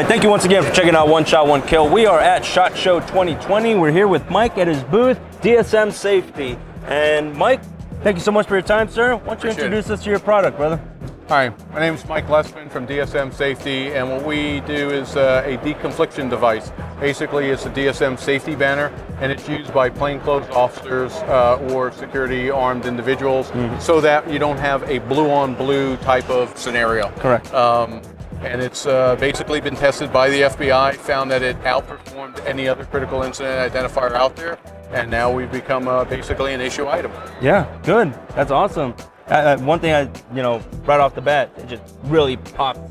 right, thank you once again for checking out One Shot, One Kill. We are at SHOT Show 2020. We're here with Mike at his booth, DSM Safety. And Mike, thank you so much for your time, sir. Why don't you introduce us to your product, brother? Hi, my name is Mike Lessman from DSM Safety, and what we do is a deconfliction device. Basically, it's a DSM safety banner, and it's used by plainclothes officers or security armed individuals so that you don't have a blue-on-blue type of scenario. Correct. And it's basically been tested by the FBI, found that it outperformed any other critical incident identifier out there, and now we've become basically an issue item. Yeah, good. That's awesome. One thing right off the bat, it just really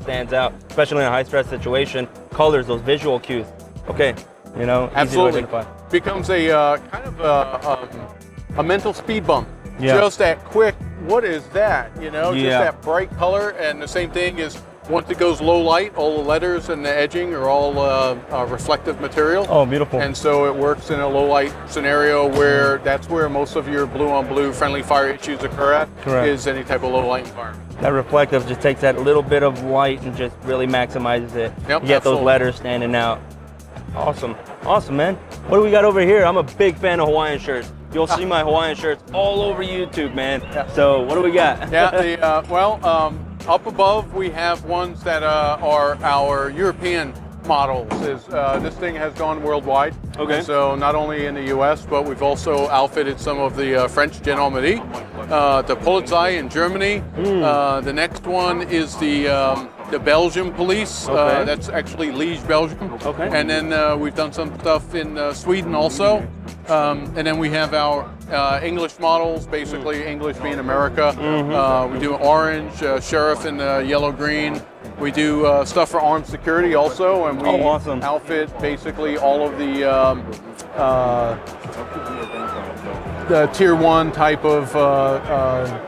stands out, especially in a high stress situation. Colors, those visual cues. Okay, Absolutely. Easy to identify. Becomes a kind of a mental speed bump. Yeah. Just that quick, what is that? Just Yeah. that bright color. And the same thing is once it goes low light, all the letters and the edging are all reflective material. Oh, beautiful. And so it works in a low light scenario where that's where most of your blue on blue friendly fire issues occur at. Correct. Is any type of low light environment. That reflective just takes that little bit of light and just really maximizes it. Yep, You get absolutely. those letters standing out. Awesome, man. What do we got over here? I'm a big fan of Hawaiian shirts. You'll see my Hawaiian shirts all over YouTube, man. Yeah. So what do we got? Yeah, up above we have ones that are our European models. This thing has gone worldwide. Okay. And so not only in the U.S., but we've also outfitted some of the French gendarmerie, the Polizei in Germany. The next one is the Belgium police. Okay. That's actually Liège, Belgium. Okay. And then we've done some stuff in Sweden also. And then we have our English models, basically English being America. We do orange, sheriff in yellow green. We do stuff for armed security also, and we awesome. outfit basically all of the tier one type of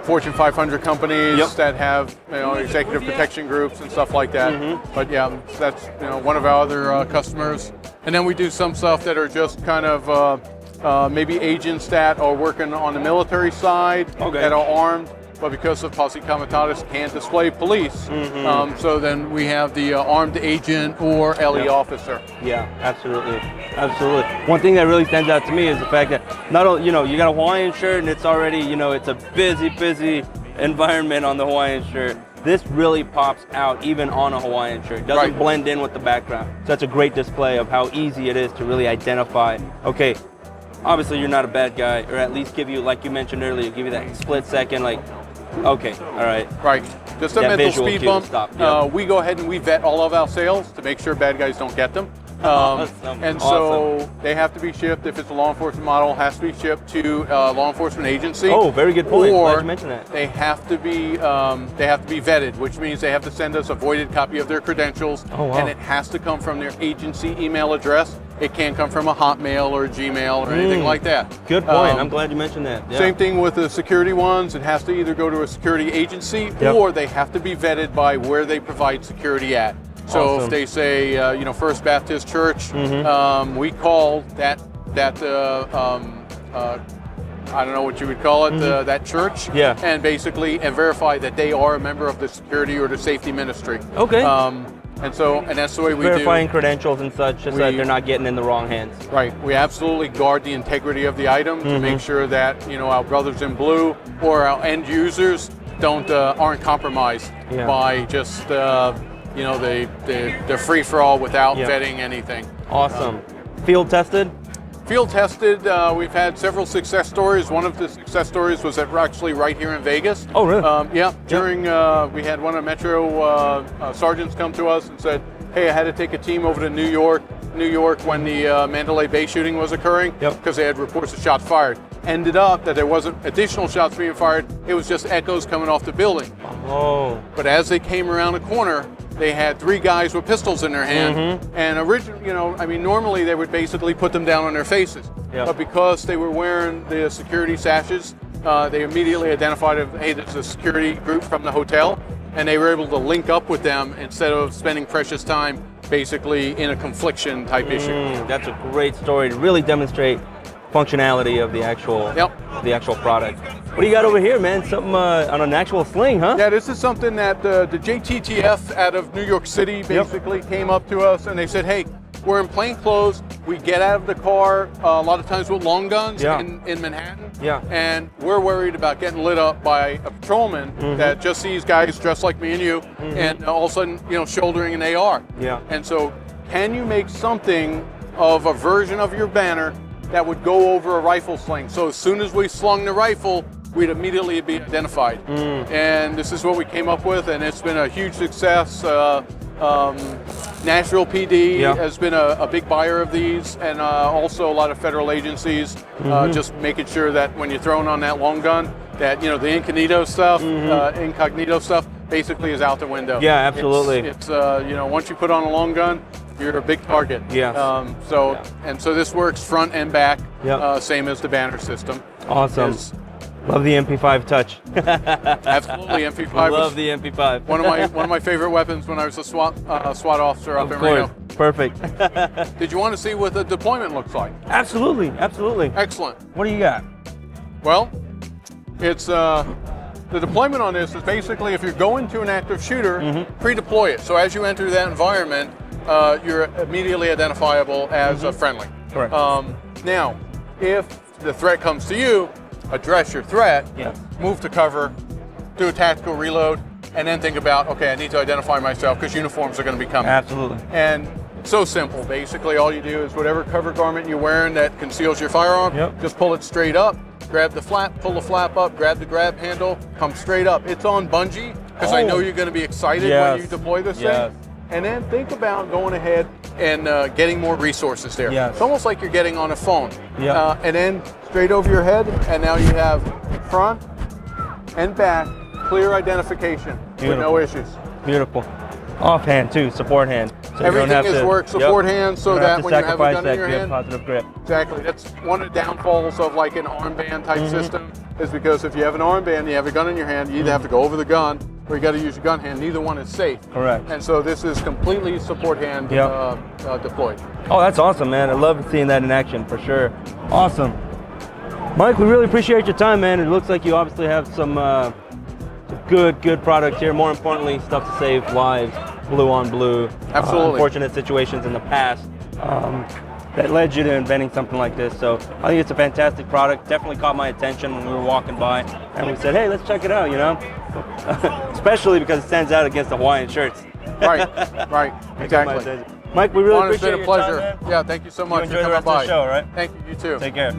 Fortune 500 companies that have executive protection groups and stuff like that. But yeah, that's one of our other customers. And then we do some stuff that are just kind of maybe agents that are working on the military side that are armed, but because of posse comitatus can't display police. So then we have the armed agent or LE officer. Yeah, absolutely. One thing that really stands out to me is the fact that not only, you got a Hawaiian shirt and it's already, it's a busy environment on the Hawaiian shirt. This really pops out even on a Hawaiian shirt. It doesn't blend in with the background. So that's a great display of how easy it is to really identify, okay, obviously you're not a bad guy, or at least give you, like you mentioned earlier, give you that split second, like, okay, all right. Right, just a That mental visual speed cue to bump. stop, yeah. We go ahead and we vet all of our sales to make sure bad guys don't get them. And so they have to be shipped, if it's a law enforcement model, has to be shipped to a law enforcement agency. Oh, very good point. Or Glad you mentioned that. they have to be vetted, which means they have to send us a voided copy of their credentials. Oh, wow. And it has to come from their agency email address. It can't come from a Hotmail or a Gmail or anything like that. Good point. I'm glad you mentioned that. Yeah. Same thing with the security ones. It has to either go to a security agency or they have to be vetted by where they provide security at. So if they say, First Baptist Church, we call that I don't know what you would call it, that church, and basically verify that they are a member of the security or the safety ministry. Okay. And that's the way we Verifying credentials and such, just so that they're not getting in the wrong hands. Right. We absolutely guard the integrity of the item to make sure that our brothers in blue or our end users aren't compromised by just the free for all without vetting anything. Awesome. Field tested? Field tested. We've had several success stories. One of the success stories was actually right here in Vegas. Oh, really? During we had one of Metro sergeants come to us and said, "Hey, I had to take a team over to New York when the Mandalay Bay shooting was occurring because they had reports of shots fired. Ended up that there wasn't additional shots being fired. It was just echoes coming off the building. Oh. But as they came around the corner, they had three guys with pistols in their hand, and normally they would basically put them down on their faces. But because they were wearing the security sashes, they immediately identified, hey, this is a security group from the hotel, and they were able to link up with them instead of spending precious time basically in a confliction type issue. That's a great story to really demonstrate functionality of the actual product. What do you got over here, man? Something on an actual sling, huh? Yeah, this is something that the JTTF out of New York City basically came up to us and they said, hey, we're in plain clothes. We get out of the car a lot of times with long guns in Manhattan. Yeah. And we're worried about getting lit up by a patrolman that just sees guys dressed like me and you and all of a sudden, you know, shouldering an AR. Yeah. And so can you make something of a version of your banner that would go over a rifle sling? So as soon as we slung the rifle, we'd immediately be identified. And this is what we came up with, and it's been a huge success. Nashville PD has been a big buyer of these, and also a lot of federal agencies, just making sure that when you're throwing on that long gun, that, you know, the incognito stuff basically is out the window. Yeah, absolutely. It's you know, once you put on a long gun, you're a big target. Yeah. So this works front and back, same as the banner system. Awesome. Love the MP5 touch. Absolutely, MP5. Love the MP5. one of my favorite weapons when I was a SWAT officer up in Reno. Perfect. Did you want to see what the deployment looks like? Absolutely, absolutely. Excellent. What do you got? Well, it's the deployment on this is basically if you're going to an active shooter, pre-deploy it. So as you enter that environment, you're immediately identifiable as a friendly. Correct. Now, if the threat comes to you, address your threat, move to cover, do a tactical reload, and then think about, okay, I need to identify myself because uniforms are going to be coming. Absolutely. And so simple. Basically, all you do is whatever cover garment you're wearing that conceals your firearm, just pull it straight up, grab the flap, pull the flap up, grab the grab handle, come straight up. It's on bungee because I know you're going to be excited when you deploy this thing. And then think about going ahead and getting more resources there. It's almost like you're getting on a phone. And then straight over your head, and now you have front and back clear identification with no issues. Beautiful. Offhand too, support hand. So everything is work support hand, so that when you have a gun in your hand, positive grip. Exactly. That's one of the downfalls of like an armband type system, is because if you have an armband, you have a gun in your hand, you either have to go over the gun or you got to use your gun hand. Neither one is safe. Correct. And so this is completely support hand deployed. Oh, that's awesome, man. I love seeing that in action for sure. Awesome. Mike, we really appreciate your time, man. It looks like you obviously have some good products here. More importantly, stuff to save lives, blue on blue. Absolutely. Unfortunate situations in the past that led you to inventing something like this. So I think it's a fantastic product. Definitely caught my attention when we were walking by, and we said, hey, let's check it out, you know? Especially because it stands out against the Hawaiian shirts. Right, exactly. Mike, we really appreciate it. It's been a pleasure. Time, yeah, thank you so much for coming by. You enjoy the rest of the show, right? Thank you, you too. Take care.